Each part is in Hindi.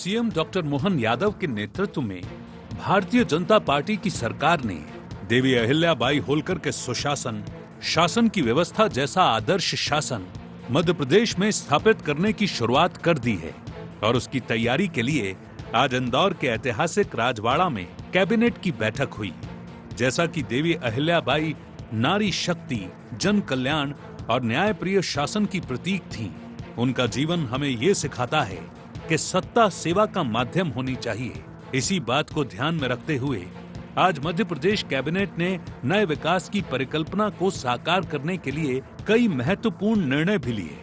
सीएम डॉक्टर मोहन यादव के नेतृत्व में भारतीय जनता पार्टी की सरकार ने देवी अहिल्याबाई होलकर के सुशासन, शासन की व्यवस्था जैसा आदर्श शासन मध्य प्रदेश में स्थापित करने की शुरुआत कर दी है और उसकी तैयारी के लिए आज इंदौर के ऐतिहासिक राजवाड़ा में कैबिनेट की बैठक हुई। जैसा कि देवी अहिल्याबाई नारी शक्ति, जन कल्याण और न्यायप्रिय शासन की प्रतीक थीं, उनका जीवन हमें ये सिखाता है कि सत्ता सेवा का माध्यम होनी चाहिए। इसी बात को ध्यान में रखते हुए आज मध्य प्रदेश कैबिनेट ने नए विकास की परिकल्पना को साकार करने के लिए कई महत्वपूर्ण निर्णय भी लिए।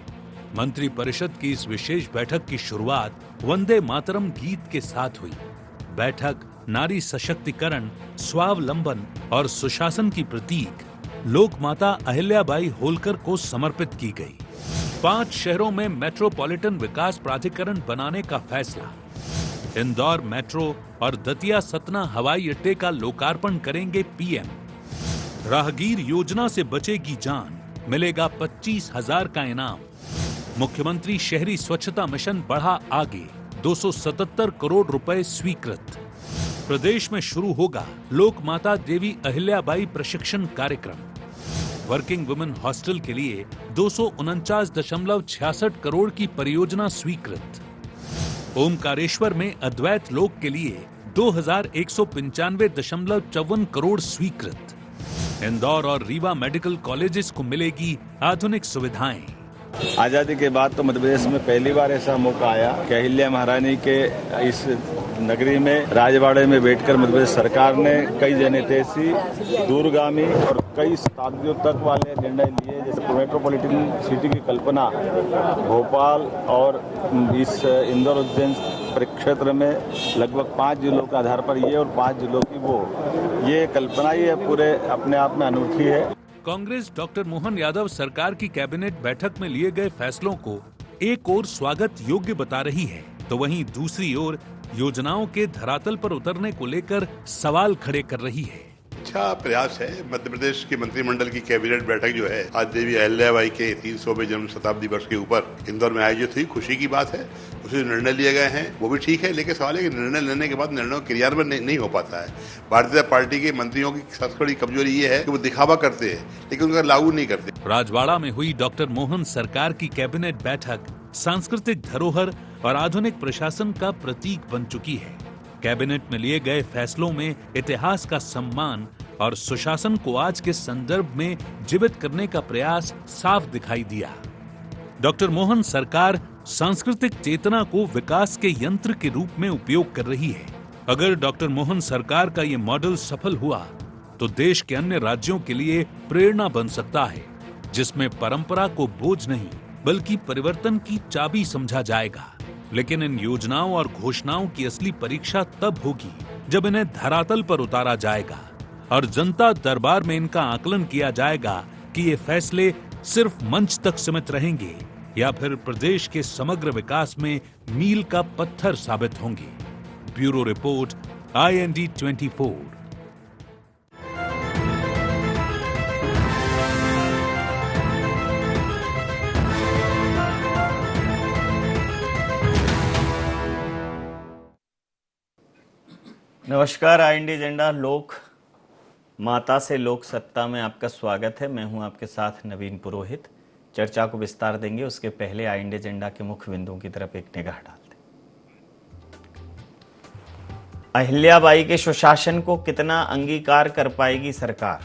मंत्री परिषद की इस विशेष बैठक की शुरुआत वंदे मातरम गीत के साथ हुई। बैठक नारी सशक्तिकरण, स्वावलंबन और सुशासन की प्रतीक लोक माता अहिल्याबाई होलकर को समर्पित की गई। 5 शहरों में मेट्रोपॉलिटन विकास प्राधिकरण बनाने का फैसला। इंदौर मेट्रो और दतिया सतना हवाई अड्डे का लोकार्पण करेंगे पीएम। राहगीर योजना से बचेगी जान, मिलेगा 25,000 का इनाम। मुख्यमंत्री शहरी स्वच्छता मिशन बढ़ा आगे, 277 करोड़ रुपए स्वीकृत। प्रदेश में शुरू होगा लोक माता देवी अहिल्याबाई प्रशिक्षण कार्यक्रम। वर्किंग वुमेन हॉस्टल के लिए 249.66 करोड़ की परियोजना स्वीकृत। ओमकारेश्वर में अद्वैत लोक के लिए 2,195.54 करोड़ स्वीकृत। इंदौर और रीवा मेडिकल कॉलेजेस को मिलेगी आधुनिक सुविधाएं। आजादी के बाद तो मध्य प्रदेश में पहली बार ऐसा मौका आया कि अहिल्या महारानी के इस नगरी में राजवाड़े में बैठकर मध्य प्रदेश सरकार ने कई जनहितैषी, दूरगामी और कई शताब्दियों तक वाले निर्णय लिए। जैसे मेट्रोपॉलिटन सिटी की कल्पना भोपाल और इस इंदौर उज्जैन परिक्षेत्र में लगभग 5 जिलों के आधार पर ये और 5 जिलों की वो, ये कल्पना ही पूरे अपने आप में अनूठी है। कांग्रेस डॉक्टर मोहन यादव सरकार की कैबिनेट बैठक में लिए गए फैसलों को एक ओर स्वागत योग्य बता रही है, तो वहीं दूसरी ओर योजनाओं के धरातल पर उतरने को लेकर सवाल खड़े कर रही है। अच्छा प्रयास है। मध्य प्रदेश के मंत्रिमंडल की कैबिनेट बैठक जो है आज देवी अहिल्याबाई के 300वें जन्म शताब्दी वर्ष के ऊपर इंदौर में आयोजित हुई, खुशी की बात है। उसे निर्णय लिए गए हैं वो भी ठीक है, लेकिन सवाल है कि निर्णय लेने के बाद निर्णय क्रियान्वयन नहीं हो पाता है। भारतीय जनता पार्टी के मंत्रियों की सबसे बड़ी कमजोरी ये है कि वो दिखावा करते हैं लेकिन उनका लागू नहीं करते। राजवाड़ा में हुई डॉक्टर मोहन सरकार की कैबिनेट बैठक सांस्कृतिक धरोहर और आधुनिक प्रशासन का प्रतीक बन चुकी है। कैबिनेट में लिए गए फैसलों में इतिहास का सम्मान और सुशासन को आज के संदर्भ में जीवित करने का प्रयास साफ दिखाई दिया। डॉक्टर मोहन सरकार सांस्कृतिक चेतना को विकास के यंत्र के रूप में उपयोग कर रही है। अगर डॉक्टर मोहन सरकार का ये मॉडल सफल हुआ तो देश के अन्य राज्यों के लिए प्रेरणा बन सकता है, जिसमें परंपरा को बोझ नहीं बल्कि परिवर्तन की चाबी समझा जाएगा। लेकिन इन योजनाओं और घोषणाओं की असली परीक्षा तब होगी जब इन्हें धरातल पर उतारा जाएगा और जनता दरबार में इनका आकलन किया जाएगा कि ये फैसले सिर्फ मंच तक सीमित रहेंगे या फिर प्रदेश के समग्र विकास में मील का पत्थर साबित होंगे। Bureau report, IND 24। नमस्कार, IND एजेंडा लोक माता से लोक सत्ता में आपका स्वागत है। मैं हूं आपके साथ नवीन पुरोहित। चर्चा को विस्तार देंगे, उसके पहले IND एजेंडा के मुख्य बिंदुओं की तरफ एक निगाह डालते हैं। अहिल्याबाई के सुशासन को कितना अंगीकार कर पाएगी सरकार?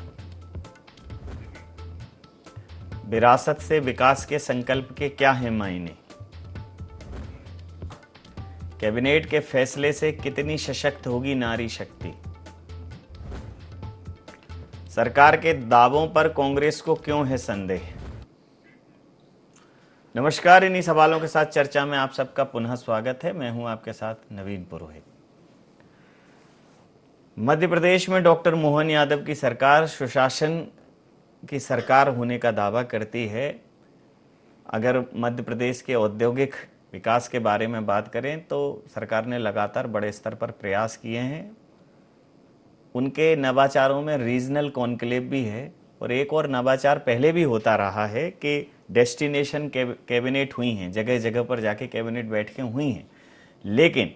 विरासत से विकास के संकल्प के क्या हैं मायने? कैबिनेट के फैसले से कितनी सशक्त होगी नारी शक्ति? सरकार के दावों पर कांग्रेस को क्यों है संदेह? नमस्कार, इन्हीं सवालों के साथ चर्चा में आप सबका पुनः स्वागत है। मैं हूं आपके साथ नवीन पुरोहित। मध्य प्रदेश में डॉक्टर मोहन यादव की सरकार सुशासन की सरकार होने का दावा करती है। अगर मध्य प्रदेश के औद्योगिक विकास के बारे में बात करें तो सरकार ने लगातार बड़े स्तर पर प्रयास किए हैं। उनके नवाचारों में रीजनल कॉन्क्लेव भी है और एक और नवाचार पहले भी होता रहा है कि डेस्टिनेशन कैबिनेट हुई हैं, जगह जगह पर जाके कैबिनेट बैठकें हुई हैं। लेकिन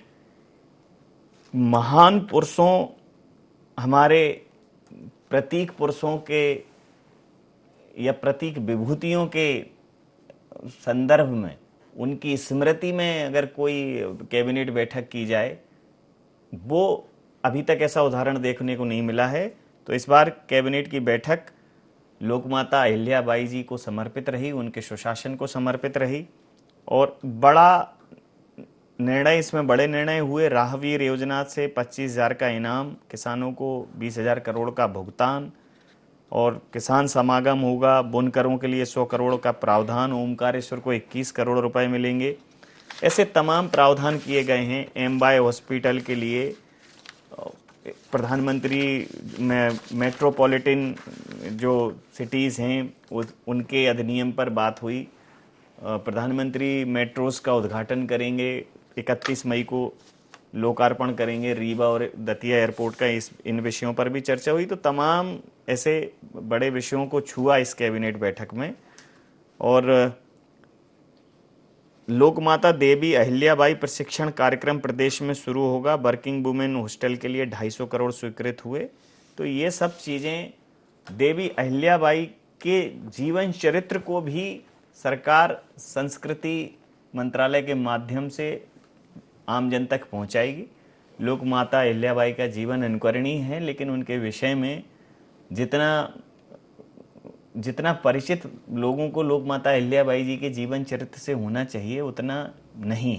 महान पुरुषों, हमारे प्रतीक पुरुषों के या प्रतीक विभूतियों के संदर्भ में, उनकी स्मृति में अगर कोई कैबिनेट बैठक की जाए, वो अभी तक ऐसा उदाहरण देखने को नहीं मिला है। तो इस बार कैबिनेट की बैठक लोकमाता अहिल्याबाई जी को समर्पित रही, उनके सुशासन को समर्पित रही। और बड़ा निर्णय, इसमें बड़े निर्णय हुए। राहवीर योजना से 25,000 का इनाम, किसानों को 20,000 करोड़ का भुगतान, और किसान समागम होगा। बुनकरों के लिए 100 करोड़ का प्रावधान, ओमकारेश्वर को 21 करोड़ रुपए मिलेंगे। ऐसे तमाम प्रावधान किए गए हैं। एमबाय हॉस्पिटल के लिए प्रधानमंत्री मेट्रोपॉलिटन जो सिटीज़ हैं उनके अधिनियम पर बात हुई। प्रधानमंत्री मेट्रोस का उद्घाटन करेंगे, 31 मई को लोकार्पण करेंगे रीवा और दतिया एयरपोर्ट का। इन विषयों पर भी चर्चा हुई। तो तमाम ऐसे बड़े विषयों को छुआ इस कैबिनेट बैठक में। और लोकमाता देवी अहिल्याबाई प्रशिक्षण कार्यक्रम प्रदेश में शुरू होगा। वर्किंग वुमेन हॉस्टल के लिए 250 करोड़ स्वीकृत हुए। तो ये सब चीज़ें देवी अहिल्याबाई के जीवन चरित्र को भी सरकार संस्कृति मंत्रालय के माध्यम से आम जन तक पहुंचाएगी। लोकमाता अहिल्याबाई का जीवन अनुकरणीय है, लेकिन उनके विषय में जितना परिचित लोगों को लोकमाता अहिल्याबाई जी के जीवन चरित्र से होना चाहिए उतना नहीं।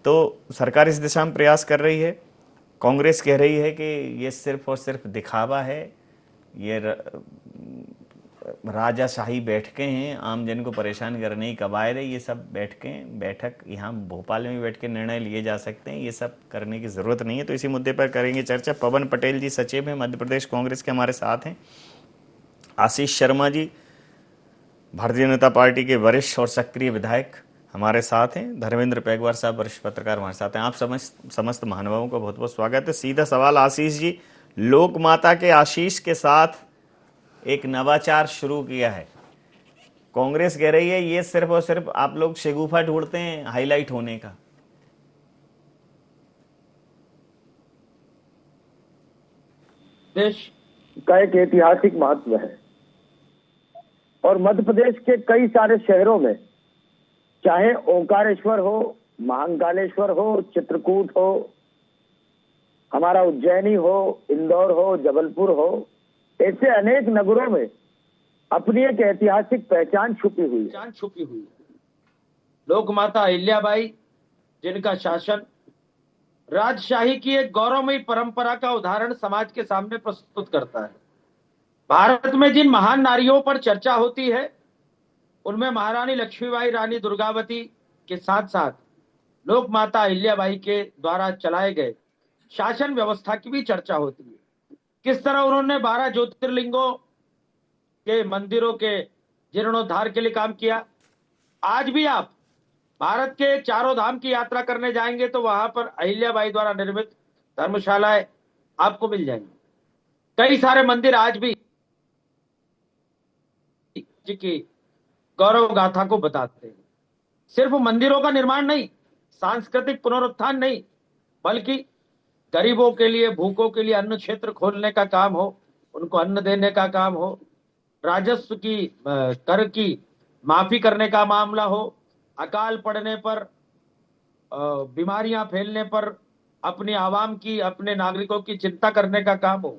तो सरकार इस दिशा में प्रयास कर रही है। कांग्रेस कह रही है कि ये सिर्फ और सिर्फ दिखावा है, ये राजाशाही बैठकें हैं, आम जन को परेशान करने की कवायद है। ये सब बैठक यहाँ भोपाल में बैठ के निर्णय लिए जा सकते हैं, ये सब करने की जरूरत नहीं है। तो इसी मुद्दे पर करेंगे चर्चा। पवन पटेल जी सचिव हैं मध्य प्रदेश कांग्रेस के, हमारे साथ हैं। आशीष शर्मा जी भारतीय जनता पार्टी के वरिष्ठ और सक्रिय विधायक हमारे साथ हैं। धर्मेंद्र पेगवार साहब वरिष्ठ पत्रकार हमारे साथ हैं। आप समस्त महानुभावों का बहुत बहुत स्वागत है। सीधा सवाल आशीष जी, लोक माता के आशीष के साथ एक नवाचार शुरू किया है। कांग्रेस कह रही है ये सिर्फ और सिर्फ आप लोग शेगुफा ढूंढते हैं हाईलाइट होने का। देश का एक ऐतिहासिक महत्व है और मध्य प्रदेश के कई सारे शहरों में, चाहे ओंकारेश्वर हो, महाकालेश्वर हो, चित्रकूट हो, हमारा उज्जैनी हो, इंदौर हो, जबलपुर हो, ऐसे अनेक नगरों में अपनी एक ऐतिहासिक पहचान छुपी हुई है। लोकमाता अहिल्याबाई जिनका शासन राजशाही की एक गौरवमयी परंपरा का उदाहरण समाज के सामने प्रस्तुत करता है। भारत में जिन महान नारियों पर चर्चा होती है उनमें महारानी लक्ष्मीबाई, रानी दुर्गावती के साथ साथ लोकमाता अहिल्याबाई के द्वारा चलाए गए शासन व्यवस्था की भी चर्चा होती है। किस तरह उन्होंने 12 ज्योतिर्लिंगों के मंदिरों के जीर्णोद्धार के लिए काम किया। आज भी आप भारत के चारों धाम की यात्रा करने जाएंगे तो वहां पर अहिल्याबाई द्वारा निर्मित धर्मशालाएं आपको मिल जाएंगी। कई सारे मंदिर आज भी जी की गौरव गाथा को बताते हैं। सिर्फ मंदिरों का निर्माण नहीं, सांस्कृतिक पुनरुत्थान नहीं, बल्कि गरीबों के लिए, भूखों के लिए अन्न क्षेत्र खोलने का काम हो, उनको अन्न देने का काम हो, राजस्व की कर की माफी करने का मामला हो, अकाल पड़ने पर, बीमारियां फैलने पर अपनी आवाम की, अपने नागरिकों की चिंता करने का काम हो,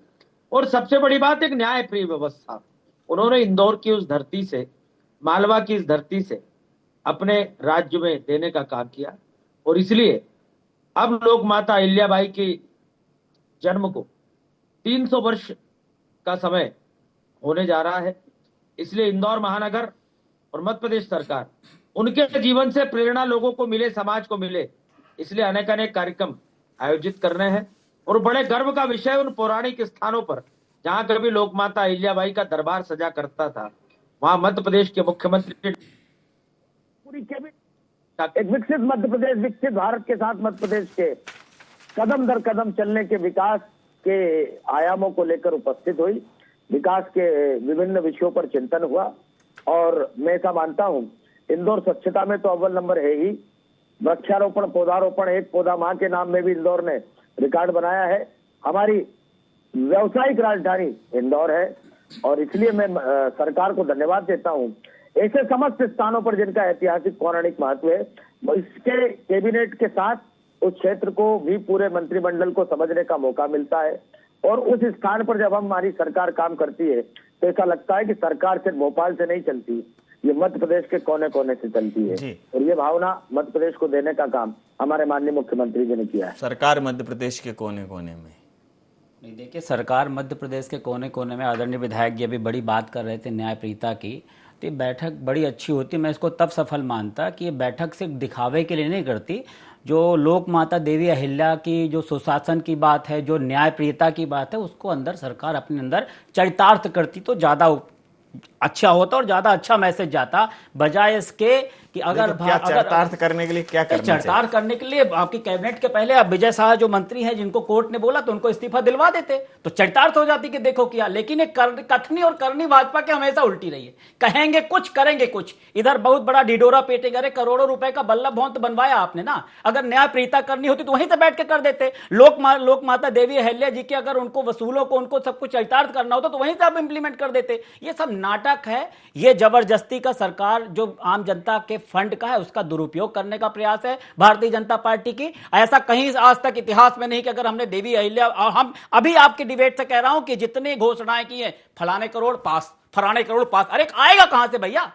और सबसे बड़ी बात एक न्यायप्रिय व्यवस्था। उन्होंने इंदौर की उस धरती से, मालवा की इस धरती से अपने राज्य में देने का काम किया। और इसलिए अब लोक माता अहिल्याबाई के जन्म को 300 वर्ष का समय होने जा रहा है। इसलिए इंदौर महानगर और मध्य प्रदेश सरकार उनके जीवन से प्रेरणा लोगों को मिले, समाज को मिले, इसलिए अनेक कार्यक्रम आयोजित कर रहे हैं। और बड़े गर्व का विषय, उन पौराणिक स्थानों पर जहां कभी लोक माता अहिल्याबाई का दरबार सजा करता था, वहां मध्य प्रदेश के मुख्यमंत्री पूरी कैबिनेट एक विकसित मध्य प्रदेश, विकसित भारत के साथ मध्य प्रदेश के कदम दर कदम चलने के विकास के आयामों को लेकर उपस्थित हुई। विकास के विभिन्न विषयों पर चिंतन हुआ और मैं ऐसा मानता हूं इंदौर स्वच्छता में तो अव्वल नंबर है ही। वृक्षारोपण, पौधारोपण, एक पौधा मां के नाम में भी इंदौर ने रिकॉर्ड बनाया है। हमारी व्यावसायिक राजधानी इंदौर है और इसलिए मैं सरकार को धन्यवाद देता हूं। ऐसे समस्त स्थानों पर जिनका ऐतिहासिक पौराणिक महत्व है, इसके कैबिनेट के साथ उस क्षेत्र को भी पूरे मंत्रिमंडल को समझने का मौका मिलता है और उस स्थान पर जब हमारी सरकार काम करती है तो ऐसा लगता है कि सरकार सिर्फ भोपाल से नहीं चलती, ये मध्य प्रदेश के कोने कोने से चलती है और ये भावना मध्य प्रदेश को देने का काम हमारे माननीय मुख्यमंत्री जी ने किया है। सरकार मध्य प्रदेश के कोने कोने में नहीं, देखिए सरकार मध्य प्रदेश के कोने कोने में, आदरणीय विधायक जी अभी बड़ी बात कर रहे थे न्यायप्रियता की, तो ये बैठक बड़ी अच्छी होती। मैं इसको तब सफल मानता कि ये बैठक सिर्फ दिखावे के लिए नहीं करती। जो लोक माता देवी अहिल्या की जो सुशासन की बात है, जो न्यायप्रियता की बात है, उसको अंदर सरकार अपने अंदर चरितार्थ करती तो ज़्यादा अच्छा होता और ज्यादा अच्छा मैसेज जाता, बजाय इसके कि अगर चरितार्थ करने के लिए क्या करना चाहिए? चरितार्थ करने के लिए आपकी कैबिनेट के पहले अब विजय शाह जो मंत्री हैं जिनको कोर्ट ने बोला तो उनको इस्तीफा दिलवा देते तो चरितार्थ हो जाती कि देखो किया। लेकिन एक कथनी और करनी भाजपा के हमेशा उल्टी रही है, कहेंगे कुछ करेंगे कुछ। इधर बहुत बड़ा डिडोरा पेटेगा, अरे करोड़ों रुपए का बल्लभ भवन तो बनवाया आपने ना, अगर न्यायप्रियता करनी होती तो वहीं से बैठ के कर देते। लोक माता देवी अहिल्या जी के अगर उनको वसूलों को उनको सब कुछ चरितार्थ करना होता तो वहीं से आप इंप्लीमेंट कर देते। ये सब नाटक है, ये जबरदस्ती का सरकार जो आम जनता के फंड का है उसका दुरुपयोग करने का प्रयास है भारतीय जनता पार्टी की। ऐसा कहीं आज तक इतिहास में नहीं कि अगर हमने देवी अहिल्या, और हम अभी आपके डिबेट से कह रहा हूं कि जितनी घोषणाएं की है, फलाने करोड़ पास, फलाने करोड़ पास, अरे आएगा कहां से भैया?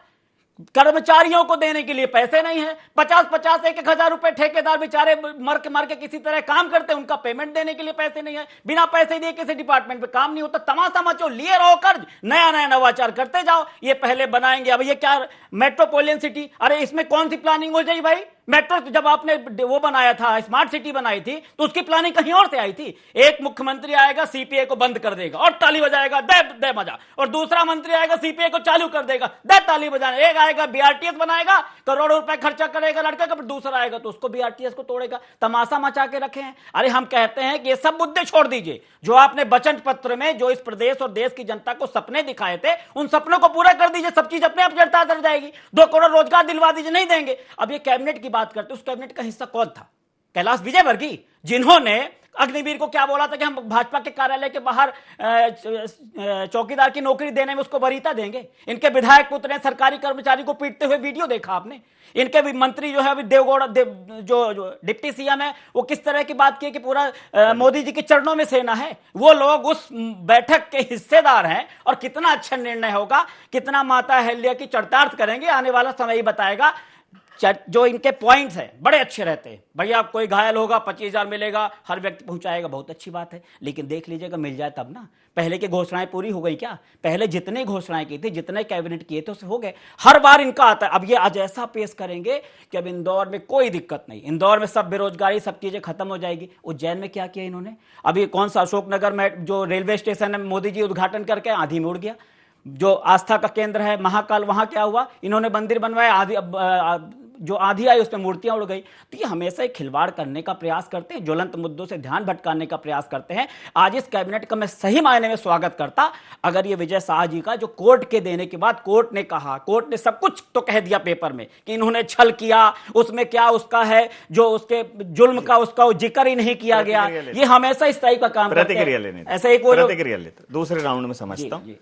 कर्मचारियों को देने के लिए पैसे नहीं है, 50-50 एक हजार रुपए ठेकेदार बेचारे मर के किसी तरह काम करते हैं, उनका पेमेंट देने के लिए पैसे नहीं है। बिना पैसे दिए किसी डिपार्टमेंट पे काम नहीं होता। तमाशा मचो, लिए रहो कर्ज, नया नया नवाचार करते जाओ। ये पहले बनाएंगे, अब ये क्या मेट्रोपोलियन सिटी, अरे इसमें कौन सी प्लानिंग हो जाएगी भाई? मेट्रो जब आपने वो बनाया था, स्मार्ट सिटी बनाई थी, तो उसकी प्लानिंग कहीं और से आई थी। एक मुख्यमंत्री आएगा सीपीए को बंद कर देगा और ताली बजाएगा, दे मजा, और दूसरा मंत्री आएगा सीपीए को चालू कर देगा, दे ताली बजाने। एक आएगा बीआरटीएस बनाएगा, करोड़ों रुपए खर्चा करेगा लड़के का, दूसरा आएगा तो उसको बीआरटीएस को तोड़ेगा। तमाशा मचा के रखे हैं। अरे हम कहते हैं कि ये सब मुद्दे छोड़ दीजिए, जो आपने वचन पत्र में जो इस प्रदेश और देश की जनता को सपने दिखाए थे, उन सपनों को पूरा कर दीजिए, सब चीज अपने आप चढ़ता चल जाएगी। 2 करोड़ रोजगार दिलवा दीजिए, नहीं देंगे। अब ये कैबिनेट की बात करते, उस कैबिनेट का हिस्सा कौन था? कैलाश विजयवर्गीय, जिन्होंने अग्निवीर को क्या बोला था कि हम भाजपा के कार्यालय के बाहर चौकीदार की नौकरी देने में उसको वरीयता देंगे। इनके विधायक पुत्र ने सरकारी कर्मचारी को पीटते हुए वीडियो देखा आपने। इनके भी मंत्री जो है अभी देवगौड़ा जो डिप्टी सीएम है, वो किस तरह की बात की कि पूरा मोदी जी के चरणों में सेना है। वो लोग उस बैठक के हिस्सेदार हैं और कितना अच्छा निर्णय होगा, कितना माता अहिल्या की चरितार्थ करेंगे, आने वाला समय ही बताएगा। जो इनके पॉइंट्स हैं बड़े अच्छे रहते हैं। भैया कोई घायल होगा 25,000 मिलेगा, हर व्यक्ति पहुंचाएगा, बहुत अच्छी बात है, लेकिन देख लीजिएगा मिल जाए तब ना। पहले की घोषणाएं पूरी हो गई क्या? पहले जितनी घोषणाएं की थी, जितने कैबिनेट किए थे, उससे हो गए। हर बार इनका आता है। अब ये आज ऐसा पेश करेंगे कि अब इंदौर में कोई दिक्कत नहीं, इंदौर में सब बेरोजगारी, सब चीजें खत्म हो जाएगी। उज्जैन में क्या किया इन्होंने? अभी कौन सा अशोकनगर में जो रेलवे स्टेशन है, मोदी जी उद्घाटन करके आधी में उड़ गया। जो आस्था का केंद्र है महाकाल, वहां क्या हुआ? इन्होंने मंदिर बनवाया, आधी जो आधी आई उसमें मूर्तियां उड़ गई। तो ये हमेशा एक खिलवाड़ करने का प्रयास करते हैं, ज्वलंत मुद्दों से ध्यान भटकाने का प्रयास करते हैं। आज इस कैबिनेट का मैं सही मायने में स्वागत करता अगर ये विजय शाह जी का जो कोर्ट के देने के बाद कोर्ट ने कहा, कोर्ट ने सब कुछ तो कह दिया पेपर में कि इन्होंने छल किया, उसमें क्या उसका है जो उसके जुल्म का उसका जिक्र ही नहीं किया गया। ये हमेशा इस टाइप का काम करते हैं। ऐसे ही प्रतिक्रिया लेते दूसरे राउंड में समझता हूं।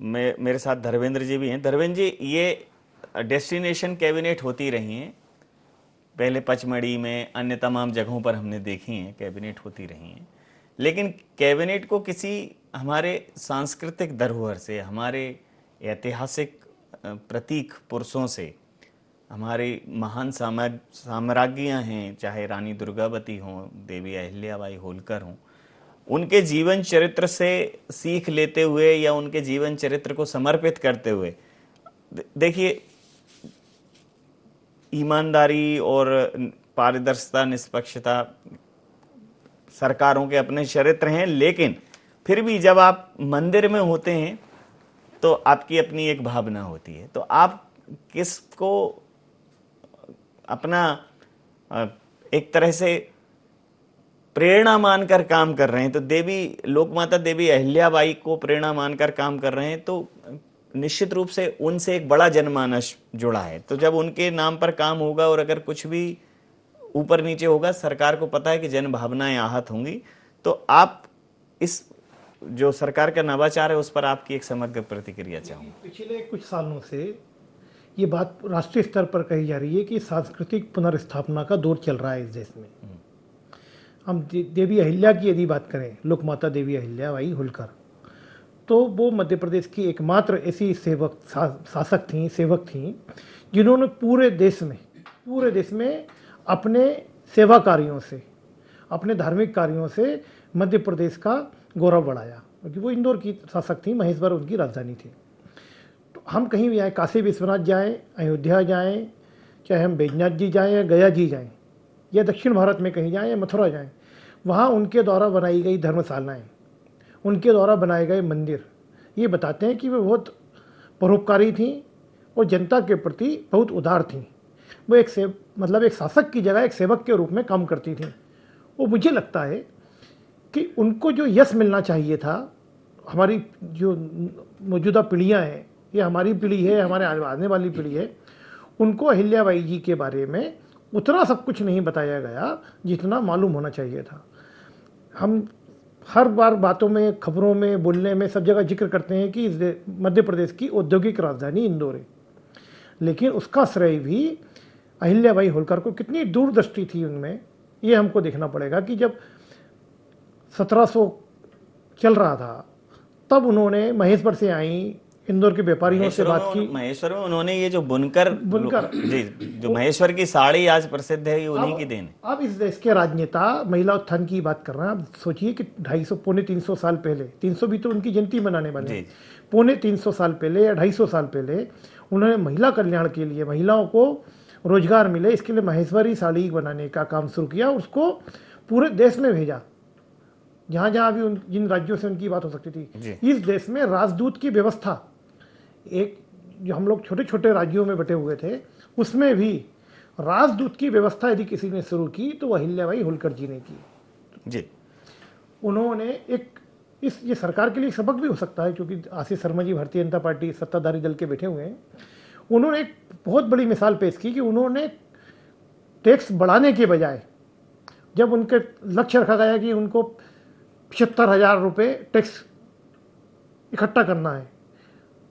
मेरे साथ धर्मेंद्र जी भी हैं। धर्मेंद्र जी, ये डेस्टिनेशन कैबिनेट होती रही हैं, पहले पचमढ़ी में, अन्य तमाम जगहों पर हमने देखी हैं कैबिनेट होती रही हैं, लेकिन कैबिनेट को किसी हमारे सांस्कृतिक धरोहर से, हमारे ऐतिहासिक प्रतीक पुरुषों से, हमारी महान साम्राज्ञियाँ हैं, चाहे रानी दुर्गावती हों, देवी अहिल्याबाई होलकर हों, उनके जीवन चरित्र से सीख लेते हुए या उनके जीवन चरित्र को समर्पित करते हुए, देखिए ईमानदारी और पारदर्शिता, निष्पक्षता सरकारों के अपने चरित्र हैं, लेकिन फिर भी जब आप मंदिर में होते हैं तो आपकी अपनी एक भावना होती है। तो आप किसको अपना एक तरह से प्रेरणा मानकर काम कर रहे हैं? तो लोकमाता देवी अहिल्याबाई को प्रेरणा मानकर काम कर रहे हैं, तो निश्चित रूप से उनसे एक बड़ा जनमानस जुड़ा है। तो जब उनके नाम पर काम होगा और अगर कुछ भी ऊपर नीचे होगा, सरकार को पता है कि जन भावनाएं आहत होंगी। तो आप इस जो सरकार का नवाचार है उस पर आपकी एक समग्र प्रतिक्रिया चाहूँगा। पिछले कुछ सालों से ये बात राष्ट्रीय स्तर पर कही जा रही है कि सांस्कृतिक पुनर्स्थापना का दौर चल रहा है इस देश में। हम देवी अहिल्या की यदि बात करें, लोक माता देवी अहिल्याबाई होलकर, तो वो मध्य प्रदेश की एकमात्र ऐसी शासक थीं, सेवक थीं, जिन्होंने पूरे देश में अपने सेवा कार्यों से, अपने धार्मिक कार्यों से मध्य प्रदेश का गौरव बढ़ाया, क्योंकि वो इंदौर की शासक थी, महेश्वर उनकी राजधानी थी। तो हम कहीं भी आए, काशी विश्वनाथ जाएं, अयोध्या जाएं, चाहे हम बैजनाथ जी जाएं या गया जी जाएं, या दक्षिण भारत में कहीं जाएं या मथुरा जाएं, वहाँ उनके द्वारा बनाई गई धर्मशालाएँ, उनके द्वारा बनाए गए मंदिर ये बताते हैं कि वे बहुत परोपकारी थीं और जनता के प्रति बहुत उदार थीं। वो एक शासक की जगह एक सेवक के रूप में काम करती थीं। और मुझे लगता है कि उनको जो यश मिलना चाहिए था, हमारी जो मौजूदा पीढ़ियाँ हैं, ये हमारी पीढ़ी है, हमारे आने वाली पीढ़ी है, उनको अहिल्याबाई जी के बारे में उतना सब कुछ नहीं बताया गया जितना मालूम होना चाहिए था। हम हर बार बातों में, खबरों में, बोलने में सब जगह जिक्र करते हैं कि मध्य प्रदेश की औद्योगिक राजधानी इंदौर है, लेकिन उसका श्रेय भी अहिल्याबाई होलकर को कितनी दूरदृष्टि थी उनमें, ये हमको देखना पड़ेगा कि जब 1700 चल रहा था तब उन्होंने महेश्वर से आई इंदौर के व्यापारियों से बात की। महेश्वर में उन्होंने ये जो बुनकर जी, जो महेश्वर की साड़ी आज प्रसिद्ध है, ये उन्हीं की देन है। अब इस देश के राजनेता महिला उत्थान की बात कर रहे हैं। आप सोचिए कि 250 पौने 300 साल पहले, 300 भी तो उनकी जयंती मनाने वाले, पौने 300 साल पहले या 250 साल पहले उन्होंने महिला कल्याण के लिए, महिलाओं को रोजगार मिले, इसके लिए महेश्वरी साड़ी बनाने का काम शुरू किया, उसको पूरे देश में भेजा, जहाँ जहाँ भी जिन राज्यों से उनकी बात हो सकती थी। इस देश में राजदूत की व्यवस्था, एक जो हम लोग छोटे छोटे राज्यों में बटे हुए थे, उसमें भी राजदूत की व्यवस्था यदि किसी ने शुरू की तो वह अहिल्याबाई होलकर जी ने की जी। उन्होंने ये सरकार के लिए सबक भी हो सकता है, क्योंकि आशीष शर्मा जी भारतीय जनता पार्टी सत्ताधारी दल के बैठे हुए हैं। उन्होंने एक बहुत बड़ी मिसाल पेश की कि उन्होंने टैक्स बढ़ाने के बजाय, जब उनके लक्ष्य रखा गया कि उनको 75,000 रुपये टैक्स इकट्ठा करना है,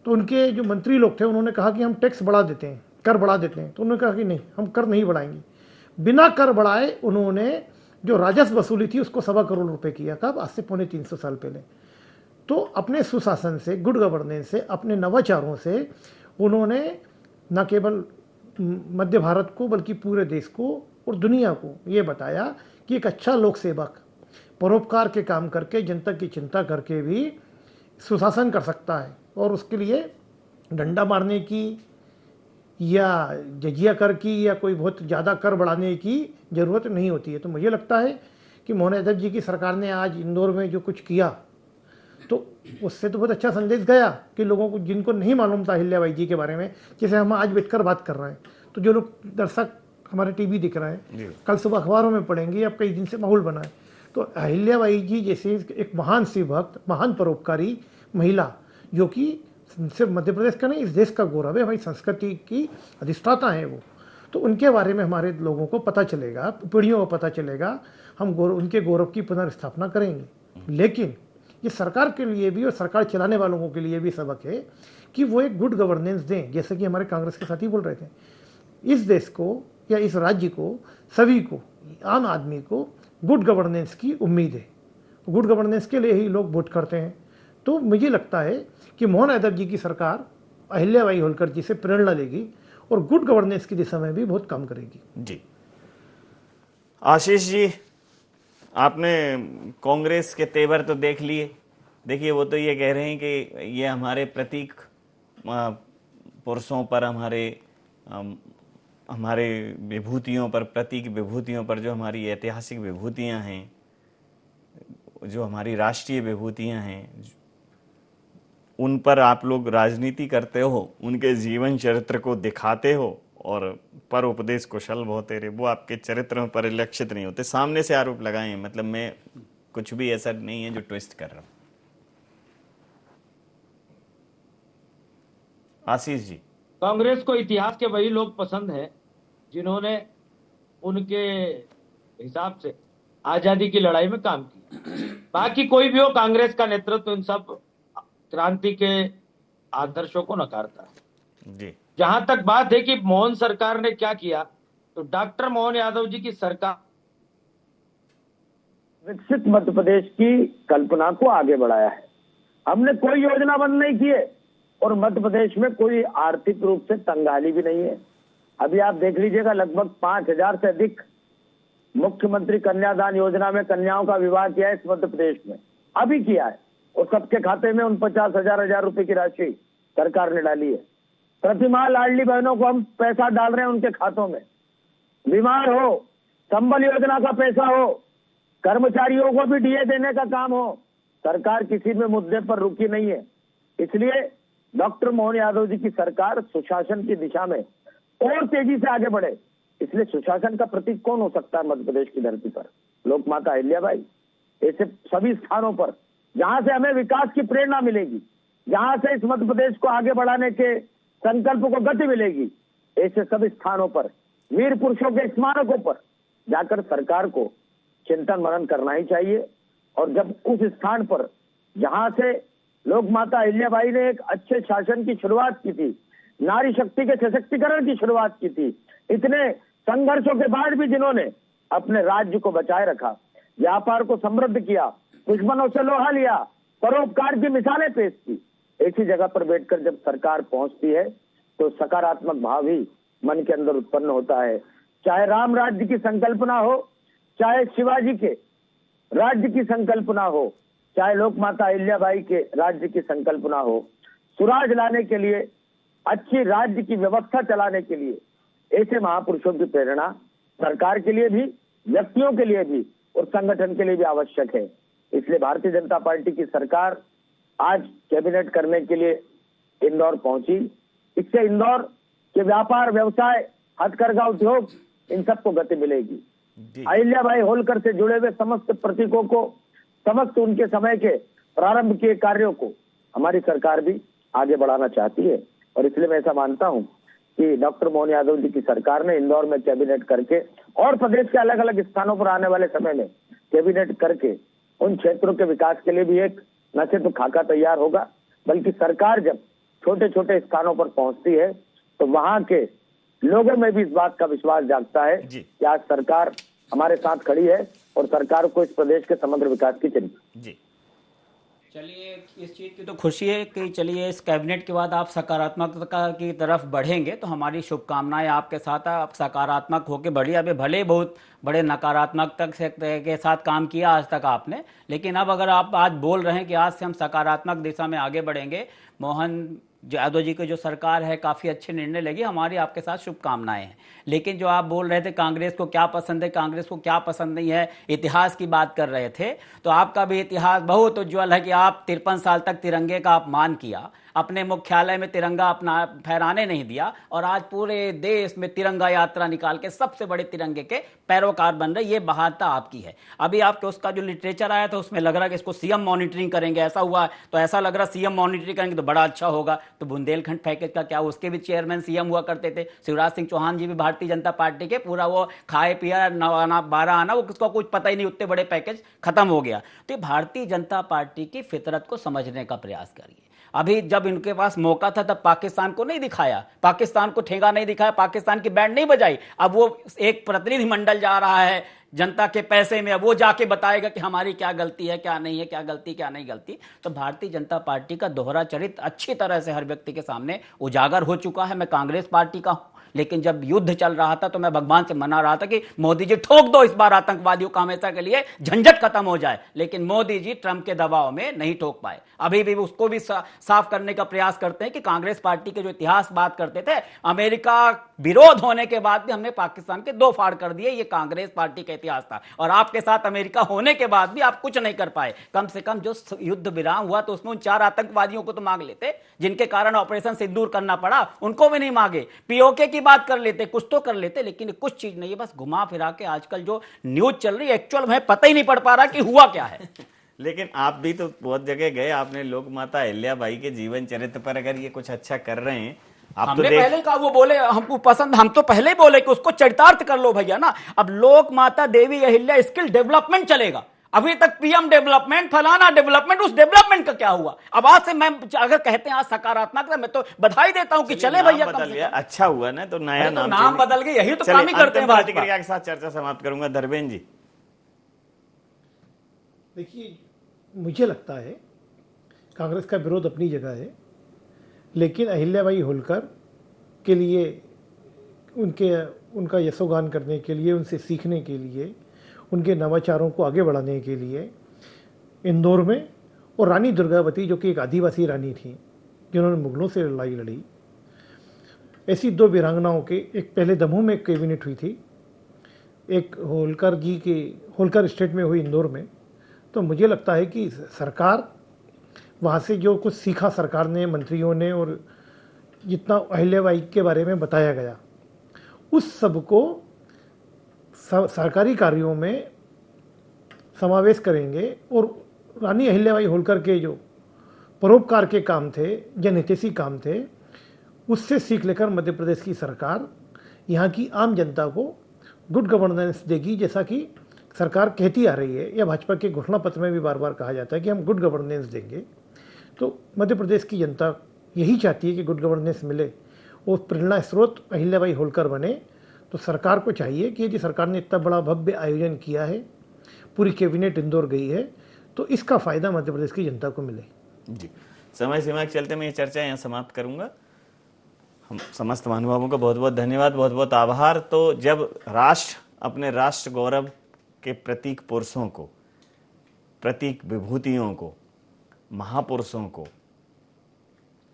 तो उनके जो मंत्री लोग थे उन्होंने कहा कि हम टैक्स बढ़ा देते हैं, कर बढ़ा देते हैं। तो उन्होंने कहा कि नहीं, हम कर नहीं बढ़ाएंगे। बिना कर बढ़ाए उन्होंने जो राजस्व वसूली थी उसको 1.25 करोड़ रुपए किया। कब? आज से पौने 300 साल पहले। तो अपने सुशासन से, गुड गवर्नेंस से, अपने नवाचारों से उन्होंने न केवल मध्य भारत को बल्कि पूरे देश को और दुनिया को ये बताया कि एक अच्छा लोक सेवक परोपकार के काम करके, जनता की चिंता करके भी सुशासन कर सकता है, और उसके लिए डंडा मारने की या जजिया कर की या कोई बहुत ज़्यादा कर बढ़ाने की ज़रूरत नहीं होती है। तो मुझे लगता है कि मोहन यादव जी की सरकार ने आज इंदौर में जो कुछ किया, तो उससे तो बहुत अच्छा संदेश गया कि लोगों को, जिनको नहीं मालूम था अहिल्याबाई जी के बारे में, जैसे हम आज बैठकर बात कर रहे हैं, तो जो लोग दर्शक हमारे टीवी दिख रहे हैं, कल सुबह अखबारों में पढ़ेंगे, अब कई दिन से माहौल बना है। तो अहिल्याबाई जी जैसे एक महान सी भक्त, महान परोपकारी महिला, जो कि सिर्फ मध्य प्रदेश का नहीं, इस देश का गौरव है, हमारी संस्कृति की अधिष्ठाता है वो, तो उनके बारे में हमारे लोगों को पता चलेगा, पीढ़ियों को पता चलेगा, हम उनके गौरव की पुनर्स्थापना करेंगे। लेकिन ये सरकार के लिए भी और सरकार चलाने वालों के लिए भी सबक है कि वो एक गुड गवर्नेंस दें, जैसे कि हमारे कांग्रेस के साथी बोल रहे थे। इस देश को या इस राज्य को, सभी को, आम आदमी को गुड गवर्नेंस की उम्मीद है। गुड गवर्नेंस के लिए ही लोग वोट करते हैं। तो मुझे लगता है कि मोहन यादव जी की सरकार अहिल्याबाई होलकर जी से प्रेरणा लेगी और गुड गवर्नेंस की दिशा में भी बहुत काम करेगी। जी आशीष जी, आपने कांग्रेस के तेवर तो देख लिए। देखिए, वो तो ये कह रहे हैं कि ये हमारे प्रतीक पुरुषों पर, हमारे विभूतियों पर, प्रतीक विभूतियों पर, जो हमारी ऐतिहासिक विभूतियां हैं, जो हमारी राष्ट्रीय विभूतियां हैं, उन पर आप लोग राजनीति करते हो, उनके जीवन चरित्र को दिखाते हो और पर उपदेश कुशल बहुत तेरे, वो आपके चरित्र में परिलक्षित नहीं होते। सामने से आरोप लगाए, मतलब मैं कुछ भी ऐसा नहीं है जो ट्विस्ट कर रहा हूं। आशीष जी, कांग्रेस को इतिहास के वही लोग पसंद है जिन्होंने उनके हिसाब से आजादी की लड़ाई में काम किया। बाकी कोई भी हो, कांग्रेस का नेतृत्व इन सब क्रांति के आदर्शों को नकारता है जी। जहां तक बात है कि मोहन सरकार ने क्या किया, तो डॉक्टर मोहन यादव जी की सरकार विकसित मध्य प्रदेश की कल्पना को आगे बढ़ाया है। हमने कोई योजना बंद नहीं की है और मध्य प्रदेश में कोई आर्थिक रूप से तंगहाली भी नहीं है। अभी आप देख लीजिएगा, लगभग 5,000 से अधिक मुख्यमंत्री कन्यादान योजना में कन्याओं का विवाह किया है इस मध्य प्रदेश में, अभी किया है, और सबके खाते में 49,000 रुपए की राशि सरकार ने डाली है। प्रतिमाह लाडली बहनों को हम पैसा डाल रहे हैं उनके खातों में। बीमार हो, संबल योजना का पैसा हो, कर्मचारियों को भी डीए देने का काम हो, सरकार किसी भी मुद्दे पर रुकी नहीं है। इसलिए डॉक्टर मोहन यादव जी की सरकार सुशासन की दिशा में और तेजी से आगे बढ़े। इसलिए सुशासन का प्रतीक कौन हो सकता है मध्य प्रदेश की धरती पर? लोक माता अहिल्याबाई। ऐसे सभी स्थानों पर जहां से हमें विकास की प्रेरणा मिलेगी, जहां से इस मध्य प्रदेश को आगे बढ़ाने के संकल्प को गति मिलेगी, ऐसे सभी स्थानों पर, वीर पुरुषों के स्मारकों पर जाकर सरकार को चिंतन मनन करना ही चाहिए। और जब उस स्थान पर जहां से लोक माता अहिल्याबाई ने एक अच्छे शासन की शुरुआत की थी, नारी शक्ति के सशक्तिकरण की शुरुआत की थी, इतने संघर्षों के बाद भी जिन्होंने अपने राज्य को बचाए रखा, व्यापार को समृद्ध किया, दुश्मनों से लोहा लिया, परोपकार की मिसालें पेश की, ऐसी जगह पर बैठकर जब सरकार पहुंचती है तो सकारात्मक भाव ही मन के अंदर उत्पन्न होता है। चाहे राम राज्य की संकल्पना हो, चाहे शिवाजी के राज्य की संकल्पना हो, चाहे लोक माता अहिल्याबाई के राज्य की संकल्पना हो, सुराज लाने के लिए, अच्छी राज्य की व्यवस्था चलाने के लिए ऐसे महापुरुषों की प्रेरणा सरकार के लिए भी, व्यक्तियों के लिए भी और संगठन के लिए भी आवश्यक है। इसलिए भारतीय जनता पार्टी की सरकार आज कैबिनेट करने के लिए इंदौर पहुंची। इससे इंदौर के व्यापार, व्यवसाय, हथकरघा उद्योग, इन सबको गति मिलेगी। अहिल्याबाई होलकर से जुड़े हुए समस्त प्रतीकों को, समस्त उनके समय के प्रारंभ किए कार्यों को हमारी सरकार भी आगे बढ़ाना चाहती है। और इसलिए मैं ऐसा मानता हूं कि डॉक्टर मोहन यादव जी की सरकार ने इंदौर में कैबिनेट करके और प्रदेश के अलग अलग स्थानों पर आने वाले समय में कैबिनेट करके उन क्षेत्रों के विकास के लिए भी एक न सिर्फ खाका तैयार होगा, बल्कि सरकार जब छोटे छोटे स्थानों पर पहुंचती है तो वहां के लोगों में भी इस बात का विश्वास जागता है कि आज सरकार हमारे साथ खड़ी है और सरकार को इस प्रदेश के समग्र विकास की चिंता। जी, चलिए, इस चीज़ की तो खुशी है कि चलिए इस कैबिनेट के बाद आप सकारात्मकता की तरफ बढ़ेंगे, तो हमारी शुभकामनाएं आपके साथ। आप सकारात्मक होकर बढ़िए। अभी भले बहुत बड़े नकारात्मकता के साथ काम किया आज तक आपने, लेकिन अब अगर आप आज बोल रहे हैं कि आज से हम सकारात्मक दिशा में आगे बढ़ेंगे, मोहन यादव जी की जो सरकार है काफ़ी अच्छे निर्णय लेगी, हमारी आपके साथ शुभकामनाएं हैं। लेकिन जो आप बोल रहे थे कांग्रेस को क्या पसंद है, कांग्रेस को क्या पसंद नहीं है, इतिहास की बात कर रहे थे, तो आपका भी इतिहास बहुत उज्ज्वल है कि आप 53 साल तक तिरंगे का अपमान किया, अपने मुख्यालय में तिरंगा अपना फहराने नहीं दिया, और आज पूरे देश में तिरंगा यात्रा निकाल के सबसे बड़े तिरंगे के पैरोकार बन रहे। ये बहादुरी आपकी है। अभी आपके उसका जो लिटरेचर आया था उसमें लग रहा है कि इसको सीएम मॉनिटरिंग करेंगे, ऐसा हुआ तो ऐसा लग रहा सीएम मॉनिटरिंग करेंगे तो बड़ा अच्छा होगा। तो बुंदेलखंड पैकेज का क्या, उसके भी चेयरमैन सीएम हुआ करते थे, शिवराज सिंह चौहान जी भी भारतीय जनता पार्टी के, पूरा वो खाए पिया 9 आना 12 आना, वो किसको कुछ पता ही नहीं, उतने बड़े पैकेज खत्म हो गया। तो भारतीय जनता पार्टी की फितरत को समझने का प्रयास करिए। अभी जब इनके पास मौका था तब पाकिस्तान को नहीं दिखाया, पाकिस्तान को ठेंगा नहीं दिखाया, पाकिस्तान की बैंड नहीं बजाई। अब वो एक प्रतिनिधि मंडल जा रहा है जनता के पैसे में, अब वो जाके बताएगा कि हमारी क्या गलती है, क्या नहीं है, क्या गलती क्या नहीं गलती। तो भारतीय जनता पार्टी का दोहरा चरित्र अच्छी तरह से हर व्यक्ति के सामने उजागर हो चुका है। मैं कांग्रेस पार्टी का हूं, लेकिन जब युद्ध चल रहा था तो मैं भगवान से मना रहा था कि मोदी जी ठोक दो इस बार आतंकवादियों का, हमेशा के लिए झंझट खत्म हो जाए। लेकिन मोदी जी ट्रंप के दबाव में नहीं ठोक पाए। अभी भी उसको भी साफ करने का प्रयास करते हैं कि कांग्रेस पार्टी के जो इतिहास बात करते थे, अमेरिका विरोध होने के बाद भी हमने पाकिस्तान के 2 फाड़ कर दिए, ये कांग्रेस पार्टी का इतिहास था। और आपके साथ अमेरिका होने के बाद भी आप कुछ नहीं कर पाए। कम से कम जो युद्ध विराम हुआ तो उसमें उन 4 आतंकवादियों को तो मांग लेते, जिनके कारण ऑपरेशन सिंदूर करना पड़ा, उनको भी नहीं मांगे। पीओके की बात कर लेते, कुछ तो कर लेते, लेकिन कुछ चीज नहीं है। बस घुमा फिरा के आजकल जो न्यूज चल रही है एक्चुअल में पता ही नहीं पड़ पा रहा कि हुआ क्या है। लेकिन आप भी तो बहुत जगह गए, आपने लोक माता अहिल्याबाई के जीवन चरित्र पर अगर ये कुछ अच्छा कर रहे हैं आप हमने पहले ही कहा, वो बोले हमको पसंद, हम तो पहले ही बोले कि उसको चरितार्थ कर लो भैया ना। अब लोक माता देवी अहिल्या स्किल डेवलपमेंट चलेगा, अभी तक पीएम डेवलपमेंट, फलाना डेवलपमेंट, उस डेवलपमेंट का क्या हुआ? अब आज से मैं अगर कहते हैं आज सकारात्मक, मैं तो बधाई देता हूं कि चले भैया, बदल गया, अच्छा हुआ ना, तो नया नाम बदल गए, यही तो काम ही करते हैं। प्रतिक्रिया के साथ चर्चा समाप्त करूंगा। धर्मेंद्र जी, देखिए, मुझे लगता है कांग्रेस का विरोध अपनी जगह है, लेकिन अहिल्याबाई होलकर के लिए, उनका यशोगान करने के लिए, उनसे सीखने के लिए, उनके नवाचारों को आगे बढ़ाने के लिए इंदौर में, और रानी दुर्गावती जो कि एक आदिवासी रानी थी जिन्होंने मुगलों से लड़ाई लड़ी, ऐसी 2 वीरांगनाओं के, एक पहले दमोह में कैबिनेट हुई थी, एक होलकर जी के होलकर स्टेट में हुई इंदौर में। तो मुझे लगता है कि सरकार वहाँ से जो कुछ सीखा सरकार ने, मंत्रियों ने, और जितना अहिल्याबाई के बारे में बताया गया, उस सब को सरकारी कार्यों में समावेश करेंगे। और रानी अहिल्याबाई होलकर के जो परोपकार के काम थे, जनहितैषी काम थे, उससे सीख लेकर मध्य प्रदेश की सरकार यहाँ की आम जनता को गुड गवर्नेंस देगी, जैसा कि सरकार कहती आ रही है, या भाजपा के घोषणा पत्र में भी बार बार कहा जाता है कि हम गुड गवर्नेंस देंगे। तो मध्य प्रदेश की जनता यही चाहती है कि गुड गवर्नेंस मिले और प्रेरणा स्रोत अहिल्याबाई होलकर बने। तो सरकार को चाहिए कि यदि सरकार ने इतना बड़ा भव्य आयोजन किया है, पूरी कैबिनेट इंदौर गई है, तो इसका फायदा मध्य प्रदेश की जनता को मिले। जी, समय सीमा के चलते मैं ये चर्चा यहाँ समाप्त करूंगा। हम समस्त महानुभावों का बहुत बहुत धन्यवाद, बहुत बहुत आभार। तो जब राष्ट्र अपने राष्ट्र गौरव के प्रतीक पुरुषों को, प्रतीक विभूतियों को, महापुरुषों को,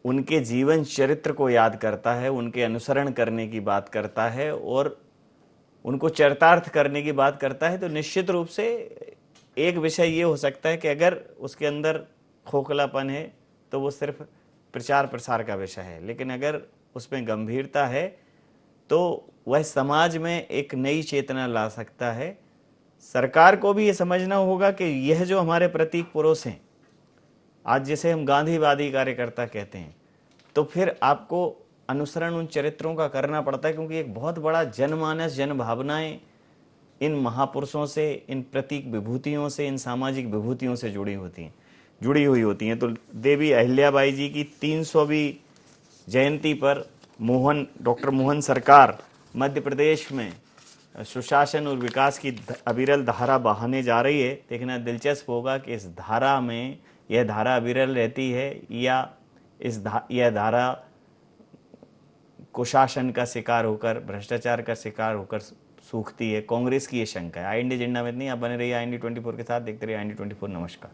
उनके जीवन चरित्र को याद करता है, उनके अनुसरण करने की बात करता है और उनको चरितार्थ करने की बात करता है, तो निश्चित रूप से एक विषय ये हो सकता है कि अगर उसके अंदर खोखलापन है तो वो सिर्फ प्रचार प्रसार का विषय है, लेकिन अगर उसमें गंभीरता है तो वह समाज में एक नई चेतना ला सकता है। सरकार को भी ये समझना होगा कि यह जो हमारे प्रतीक पुरुष हैं, आज जिसे हम गांधीवादी कार्यकर्ता कहते हैं, तो फिर आपको अनुसरण उन चरित्रों का करना पड़ता है, क्योंकि एक बहुत बड़ा जनमानस, जनभावनाएं इन महापुरुषों से, इन प्रतीक विभूतियों से, इन सामाजिक विभूतियों से जुड़ी हुई होती हैं। तो देवी अहिल्याबाई जी की 300वीं जयंती पर डॉक्टर मोहन सरकार मध्य प्रदेश में सुशासन और विकास की अविरल धारा बहाने जा रही है। देखना दिलचस्प होगा कि इस धारा में यह धारा अविरल रहती है या यह धारा कुशासन का शिकार होकर, भ्रष्टाचार का शिकार होकर सूखती है। कांग्रेस की ये शंका है। IND एजेंडा में नहीं, आप बने रहिए IND 24 के साथ, देखते रहिए IND 24। नमस्कार।